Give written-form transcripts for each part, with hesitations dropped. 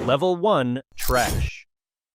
Level 1. Trash.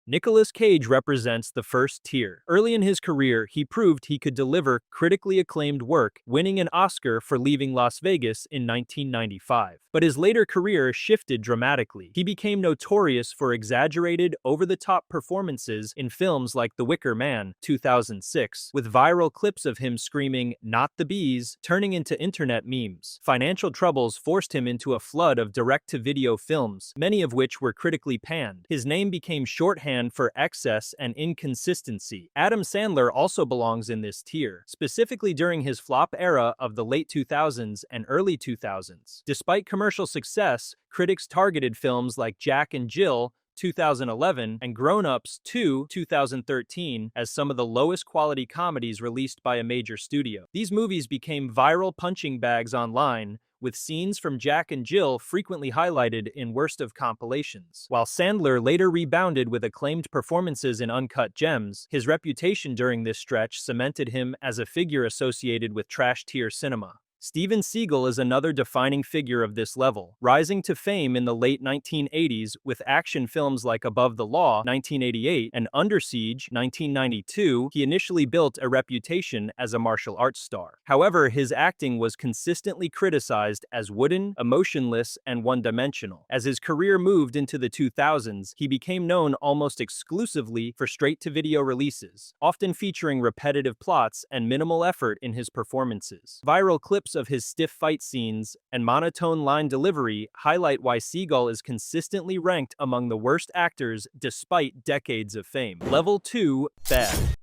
Nicolas Cage represents the first tier. Early in his career, he proved he could deliver critically acclaimed work, winning an Oscar for Leaving Las Vegas in 1995. But his later career shifted dramatically. He became notorious for exaggerated, over-the-top performances in films like The Wicker Man, 2006, with viral clips of him screaming, "Not the bees," turning into internet memes. Financial troubles forced him into a flood of direct-to-video films, many of which were critically panned. His name became shorthand for excess and inconsistency. Adam Sandler also belongs in this tier, specifically during his flop era of the late 2000s and early 2000s. Despite commercial success, critics targeted films like Jack and Jill, 2011, and Grown Ups 2, 2013, as some of the lowest quality comedies released by a major studio. These movies became viral punching bags online, with scenes from Jack and Jill frequently highlighted in Worst of compilations. While Sandler later rebounded with acclaimed performances in Uncut Gems, his reputation during this stretch cemented him as a figure associated with trash-tier cinema. Steven Seagal is another defining figure of this level, rising to fame in the late 1980s with action films like Above the Law, 1988, and Under Siege, 1992. He initially built a reputation as a martial arts star. However, his acting was consistently criticized as wooden, emotionless, and one-dimensional. As his career moved into the 2000s, he became known almost exclusively for straight-to-video releases, often featuring repetitive plots and minimal effort in his performances. Viral clips of his stiff fight scenes and monotone line delivery highlight why Seagal is consistently ranked among the worst actors despite decades of fame. Level 2. Bad.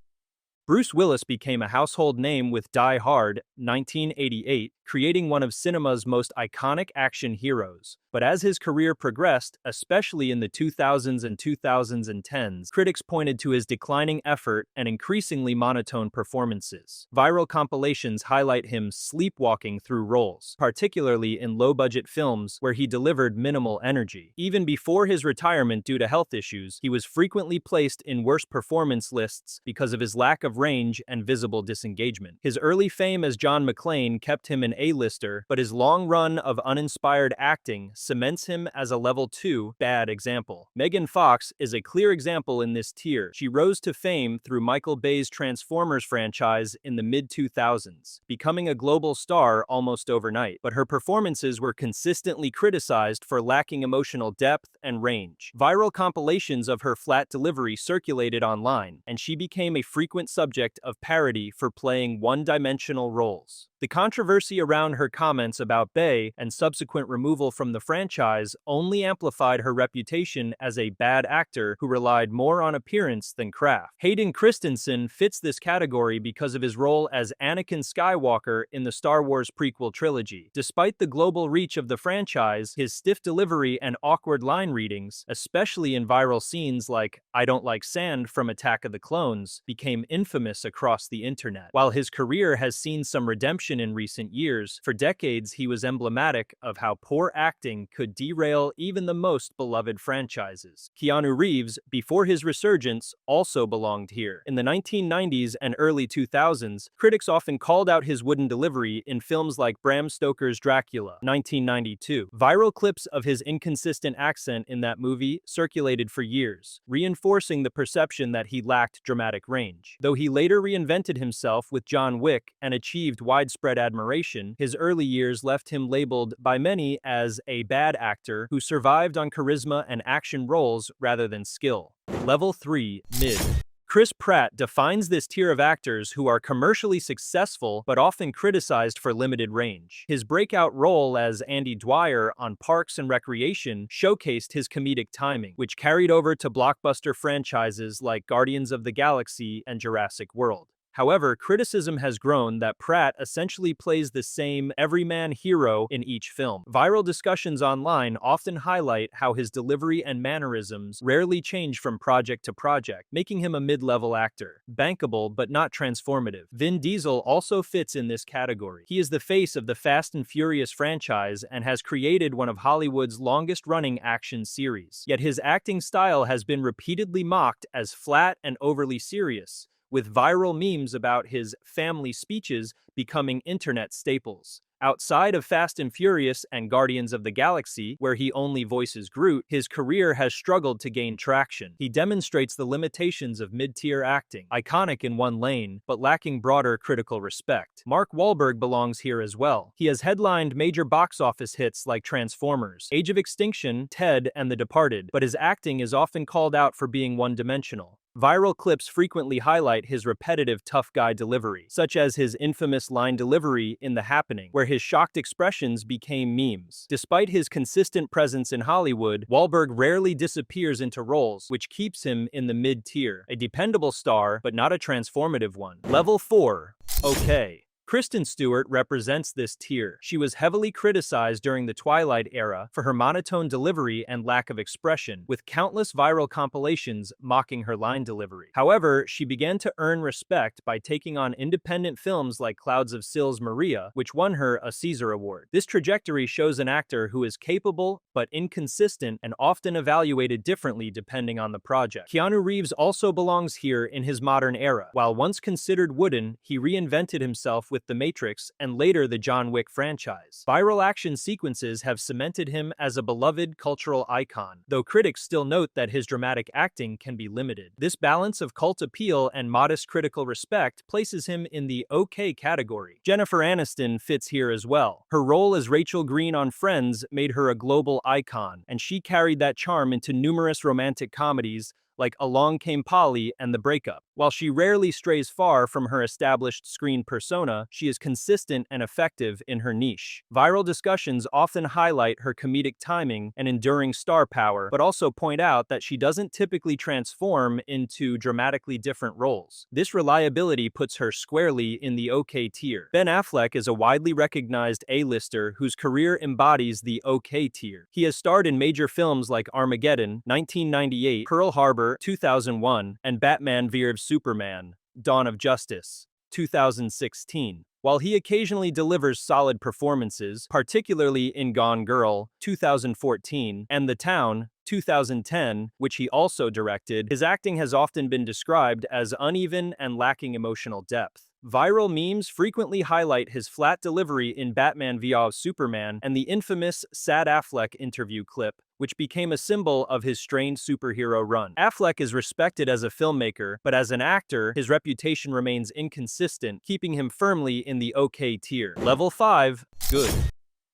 Bruce Willis became a household name with Die Hard, 1988, creating one of cinema's most iconic action heroes. But as his career progressed, especially in the 2000s and 2010s, critics pointed to his declining effort and increasingly monotone performances. Viral compilations highlight him sleepwalking through roles, particularly in low-budget films where he delivered minimal energy. Even before his retirement due to health issues, he was frequently placed in worst performance lists because of his lack of range and visible disengagement. His early fame as John McClane kept him an A-lister, but his long run of uninspired acting cements him as a level 2 bad example. Megan Fox is a clear example in this tier. She rose to fame through Michael Bay's Transformers franchise in the mid-2000s, becoming a global star almost overnight. But her performances were consistently criticized for lacking emotional depth and range. Viral compilations of her flat delivery circulated online, and she became a frequent subject of parody for playing one-dimensional roles. The controversy around her comments about Bay and subsequent removal from the franchise only amplified her reputation as a bad actor who relied more on appearance than craft. Hayden Christensen fits this category because of his role as Anakin Skywalker in the Star Wars prequel trilogy. Despite the global reach of the franchise, his stiff delivery and awkward line readings, especially in viral scenes like "I Don't Like Sand" from Attack of the Clones, became infamous across the internet. While his career has seen some redemption in recent years, for decades he was emblematic of how poor acting could derail even the most beloved franchises. Keanu Reeves, before his resurgence, also belonged here. In the 1990s and early 2000s, critics often called out his wooden delivery in films like Bram Stoker's Dracula, 1992. Viral clips of his inconsistent accent in that movie circulated for years, reinforcing the perception that he lacked dramatic range. Though he later reinvented himself with John Wick and achieved widespread admiration, his early years left him labeled by many as a bad actor who survived on charisma and action roles rather than skill. Level 3. Mid. Chris Pratt defines this tier of actors who are commercially successful but often criticized for limited range. His breakout role as Andy Dwyer on Parks and Recreation showcased his comedic timing, which carried over to blockbuster franchises like Guardians of the Galaxy and Jurassic World. However, criticism has grown that Pratt essentially plays the same everyman hero in each film. Viral discussions online often highlight how his delivery and mannerisms rarely change from project to project, making him a mid-level actor. Bankable but not transformative. Vin Diesel also fits in this category. He is the face of the Fast and Furious franchise and has created one of Hollywood's longest-running action series. Yet his acting style has been repeatedly mocked as flat and overly serious, with viral memes about his family speeches becoming internet staples. Outside of Fast and Furious and Guardians of the Galaxy, where he only voices Groot, his career has struggled to gain traction. He demonstrates the limitations of mid-tier acting, iconic in one lane, but lacking broader critical respect. Mark Wahlberg belongs here as well. He has headlined major box office hits like Transformers, Age of Extinction, Ted, and The Departed, but his acting is often called out for being one-dimensional. Viral clips frequently highlight his repetitive tough guy delivery, such as his infamous line delivery in The Happening, where his shocked expressions became memes. Despite his consistent presence in Hollywood, Wahlberg rarely disappears into roles, which keeps him in the mid-tier. A dependable star, but not a transformative one. Level 4. Okay. Kristen Stewart represents this tier. She was heavily criticized during the Twilight era for her monotone delivery and lack of expression, with countless viral compilations mocking her line delivery. However, she began to earn respect by taking on independent films like Clouds of Sils Maria, which won her a Caesar Award. This trajectory shows an actor who is capable but inconsistent and often evaluated differently depending on the project. Keanu Reeves also belongs here in his modern era. While once considered wooden, he reinvented himself with The Matrix and later the John Wick franchise. Viral action sequences have cemented him as a beloved cultural icon, though critics still note that his dramatic acting can be limited. This balance of cult appeal and modest critical respect places him in the okay category. Jennifer Aniston fits here as well. Her role as Rachel Green on Friends made her a global icon, and she carried that charm into numerous romantic comedies like Along Came Polly and The Breakup. While she rarely strays far from her established screen persona, she is consistent and effective in her niche. Viral discussions often highlight her comedic timing and enduring star power, but also point out that she doesn't typically transform into dramatically different roles. This reliability puts her squarely in the okay tier. Ben Affleck is a widely recognized A-lister whose career embodies the okay tier. He has starred in major films like Armageddon, 1998, Pearl Harbor, 2001, and Batman v Superman, Dawn of Justice, 2016. While he occasionally delivers solid performances, particularly in Gone Girl, 2014, and The Town, 2010, which he also directed, his acting has often been described as uneven and lacking emotional depth. Viral memes frequently highlight his flat delivery in Batman v Superman and the infamous Sad Affleck interview clip, which became a symbol of his strained superhero run. Affleck is respected as a filmmaker, but as an actor, his reputation remains inconsistent, keeping him firmly in the okay tier. Level 5. Good.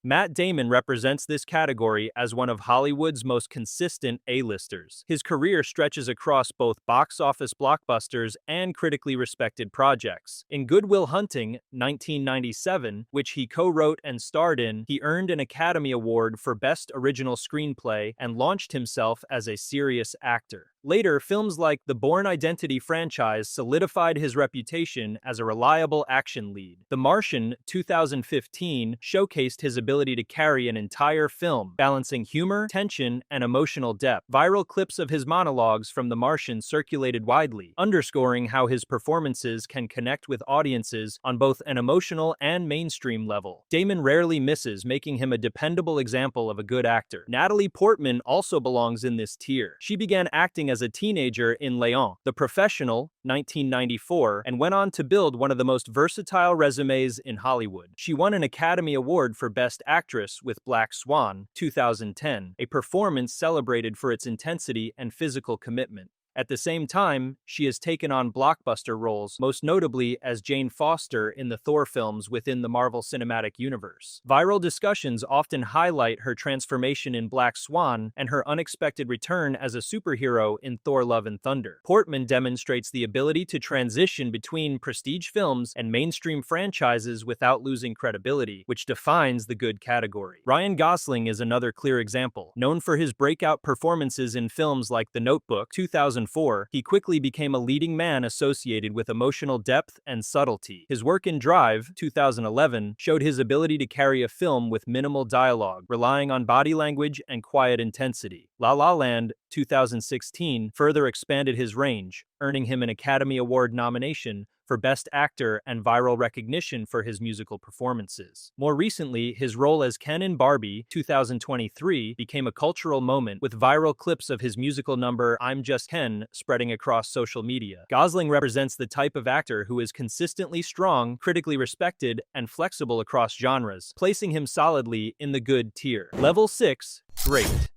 Matt Damon represents this category as one of Hollywood's most consistent A-listers. His career stretches across both box office blockbusters and critically respected projects. In Good Will Hunting, 1997, which he co-wrote and starred in, he earned an Academy Award for Best Original Screenplay and launched himself as a serious actor. Later, films like the Bourne Identity franchise solidified his reputation as a reliable action lead. The Martian, 2015, showcased his ability to carry an entire film, balancing humor, tension, and emotional depth. Viral clips of his monologues from The Martian circulated widely, underscoring how his performances can connect with audiences on both an emotional and mainstream level. Damon rarely misses, making him a dependable example of a good actor. Natalie Portman also belongs in this tier. She began acting as a teenager in Léon, The Professional, 1994, and went on to build one of the most versatile resumes in Hollywood. She won an Academy Award for Best Actress with Black Swan, 2010, a performance celebrated for its intensity and physical commitment. At the same time, she has taken on blockbuster roles, most notably as Jane Foster in the Thor films within the Marvel Cinematic Universe. Viral discussions often highlight her transformation in Black Swan and her unexpected return as a superhero in Thor: Love and Thunder. Portman demonstrates the ability to transition between prestige films and mainstream franchises without losing credibility, which defines the good category. Ryan Gosling is another clear example. Known for his breakout performances in films like The Notebook, 2004, he quickly became a leading man associated with emotional depth and subtlety. His work in Drive, 2011, showed his ability to carry a film with minimal dialogue, relying on body language and quiet intensity. La La Land, 2016, further expanded his range, earning him an Academy Award nomination for Best Actor and viral recognition for his musical performances. More recently, his role as Ken in Barbie 2023 became a cultural moment with viral clips of his musical number I'm Just Ken spreading across social media. Gosling represents the type of actor who is consistently strong, critically respected, and flexible across genres, placing him solidly in the good tier. Level 6, Great.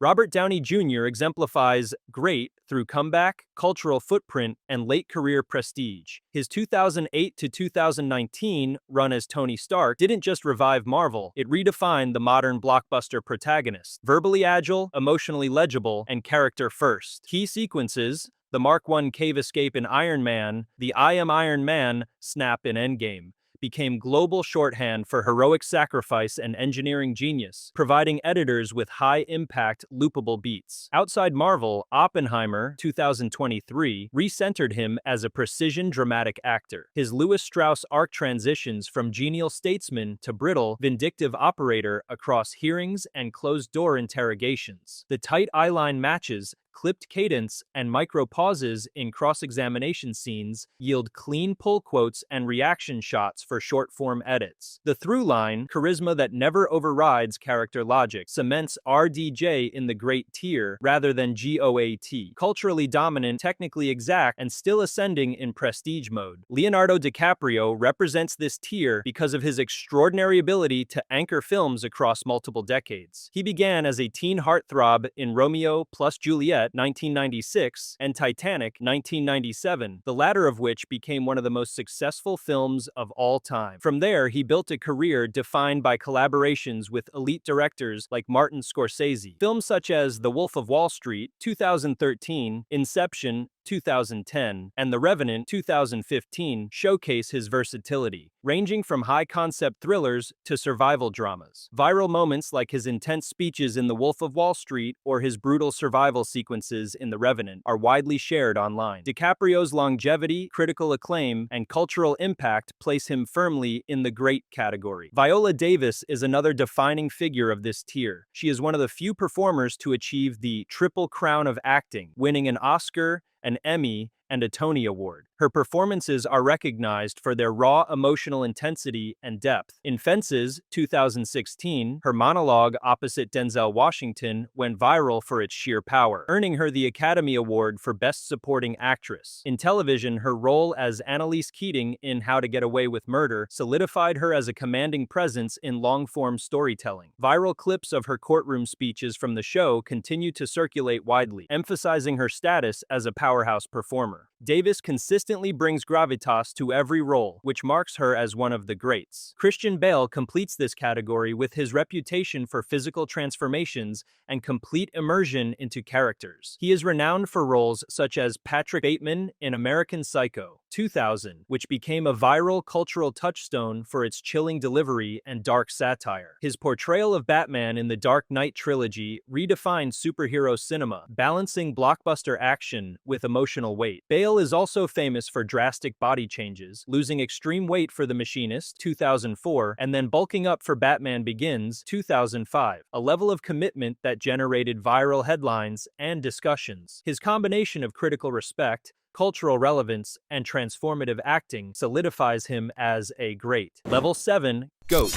Robert Downey Jr. exemplifies great through comeback, cultural footprint, and late career prestige. His 2008 to 2019 run as Tony Stark didn't just revive Marvel, it redefined the modern blockbuster protagonist. Verbally agile, emotionally legible, and character first. Key sequences: the Mark I cave escape in Iron Man, the I Am Iron Man snap in Endgame, became global shorthand for heroic sacrifice and engineering genius, providing editors with high-impact, loopable beats. Outside Marvel, Oppenheimer 2023 recentered him as a precision dramatic actor. His Lewis Strauss arc transitions from genial statesman to brittle, vindictive operator across hearings and closed-door interrogations. The tight eyeline matches, clipped cadence, and micro-pauses in cross-examination scenes yield clean pull quotes and reaction shots for short-form edits. The through-line, charisma that never overrides character logic, cements RDJ in the great tier rather than GOAT. Culturally dominant, technically exact, and still ascending in prestige mode. Leonardo DiCaprio represents this tier because of his extraordinary ability to anchor films across multiple decades. He began as a teen heartthrob in Romeo plus Juliet 1996 and Titanic 1997, the latter of which became one of the most successful films of all time. From there, he built a career defined by collaborations with elite directors like Martin Scorsese. Films such as The Wolf of Wall Street 2013, Inception 2010, and The Revenant 2015 showcase his versatility, ranging from high-concept thrillers to survival dramas. Viral moments like his intense speeches in The Wolf of Wall Street or his brutal survival sequences in The Revenant are widely shared online. DiCaprio's longevity, critical acclaim, and cultural impact place him firmly in the great category. Viola Davis is another defining figure of this tier. She is one of the few performers to achieve the triple crown of acting, winning an Oscar, an Emmy, and a Tony Award. Her performances are recognized for their raw emotional intensity and depth. In Fences 2016, her monologue opposite Denzel Washington went viral for its sheer power, earning her the Academy Award for Best Supporting Actress. In television, her role as Annalise Keating in How to Get Away with Murder solidified her as a commanding presence in long-form storytelling. Viral clips of her courtroom speeches from the show continue to circulate widely, emphasizing her status as a powerhouse performer. Davis consistently brings gravitas to every role, which marks her as one of the greats. Christian Bale completes this category with his reputation for physical transformations and complete immersion into characters. He is renowned for roles such as Patrick Bateman in American Psycho 2000, which became a viral cultural touchstone for its chilling delivery and dark satire. His portrayal of Batman in the Dark Knight trilogy redefined superhero cinema, balancing blockbuster action with emotional weight. Bale is also famous for drastic body changes, losing extreme weight for The Machinist 2004 and then bulking up for Batman Begins 2005, a level of commitment that generated viral headlines and discussions. His combination of critical respect, cultural relevance, and transformative acting solidifies him as a great. Level 7, GOAT.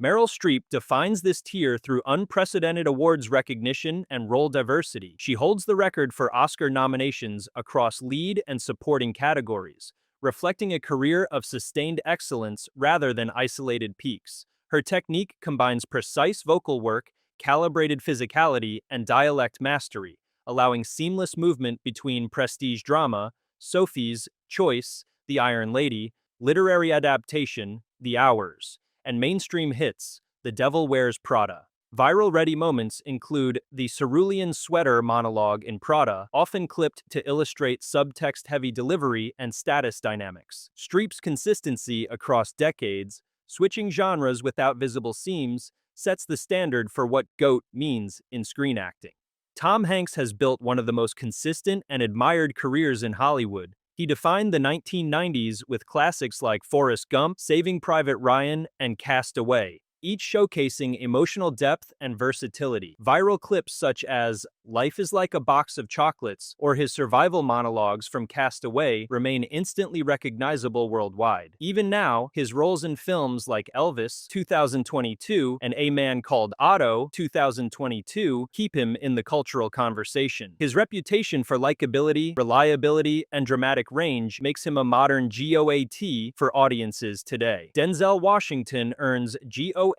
Meryl Streep defines this tier through unprecedented awards recognition and role diversity. She holds the record for Oscar nominations across lead and supporting categories, reflecting a career of sustained excellence rather than isolated peaks. Her technique combines precise vocal work, calibrated physicality, and dialect mastery, allowing seamless movement between prestige drama, Sophie's Choice, The Iron Lady, literary adaptation, The Hours, and mainstream hits, The Devil Wears Prada. Viral-ready moments include the cerulean sweater monologue in Prada, often clipped to illustrate subtext-heavy delivery and status dynamics. Streep's consistency across decades, switching genres without visible seams, sets the standard for what GOAT means in screen acting. Tom Hanks has built one of the most consistent and admired careers in Hollywood. He defined the 1990s with classics like Forrest Gump, Saving Private Ryan, and Cast Away. each showcasing emotional depth and versatility. Viral clips such as "Life is like a box of chocolates" or his survival monologues from Cast Away remain instantly recognizable worldwide. Even now, his roles in films like Elvis 2022 and A Man Called Otto 2022 keep him in the cultural conversation. His reputation for likability, reliability, and dramatic range makes him a modern GOAT for audiences today. Denzel Washington earns GOAT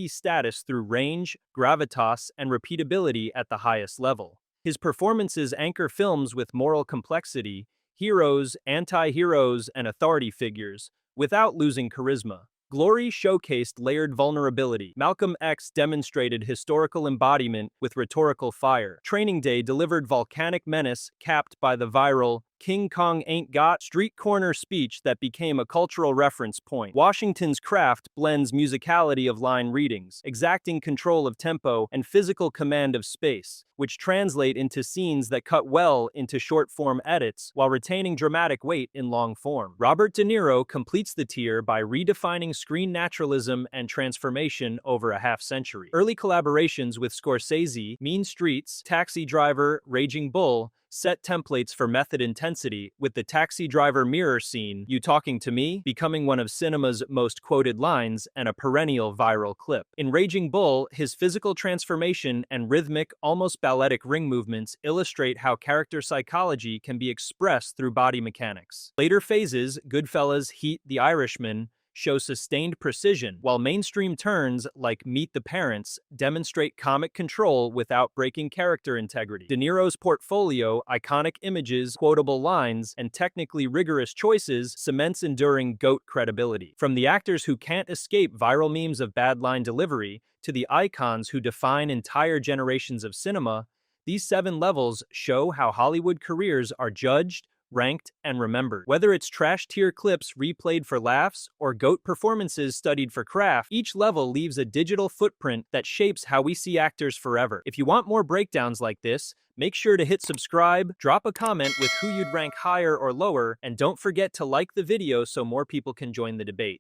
status through range, gravitas, and repeatability at the highest level. His performances anchor films with moral complexity, heroes, anti-heroes, and authority figures, without losing charisma. Glory showcased layered vulnerability. Malcolm X demonstrated historical embodiment with rhetorical fire. Training Day delivered volcanic menace capped by the viral "King Kong ain't got" street corner speech that became a cultural reference point. Washington's craft blends musicality of line readings, exacting control of tempo, and physical command of space, which translate into scenes that cut well into short-form edits while retaining dramatic weight in long form. Robert De Niro completes the tier by redefining screen naturalism and transformation over a half-century. Early collaborations with Scorsese, Mean Streets, Taxi Driver, Raging Bull, set templates for method intensity, with the taxi driver mirror scene, "You talking to me?" becoming one of cinema's most quoted lines and a perennial viral clip. In Raging Bull, his physical transformation and rhythmic, almost balletic ring movements illustrate how character psychology can be expressed through body mechanics. Later phases, Goodfellas, Heat, The Irishman, show sustained precision, while mainstream turns, like Meet the Parents, demonstrate comic control without breaking character integrity. De Niro's portfolio, iconic images, quotable lines, and technically rigorous choices cements enduring GOAT credibility. From the actors who can't escape viral memes of bad line delivery, to the icons who define entire generations of cinema, these 7 levels show how Hollywood careers are judged, ranked, and remembered. Whether it's trash tier clips replayed for laughs or GOAT performances studied for craft, each level leaves a digital footprint that shapes how we see actors forever. If you want more breakdowns like this, make sure to hit subscribe, drop a comment with who you'd rank higher or lower, and don't forget to like the video so more people can join the debate.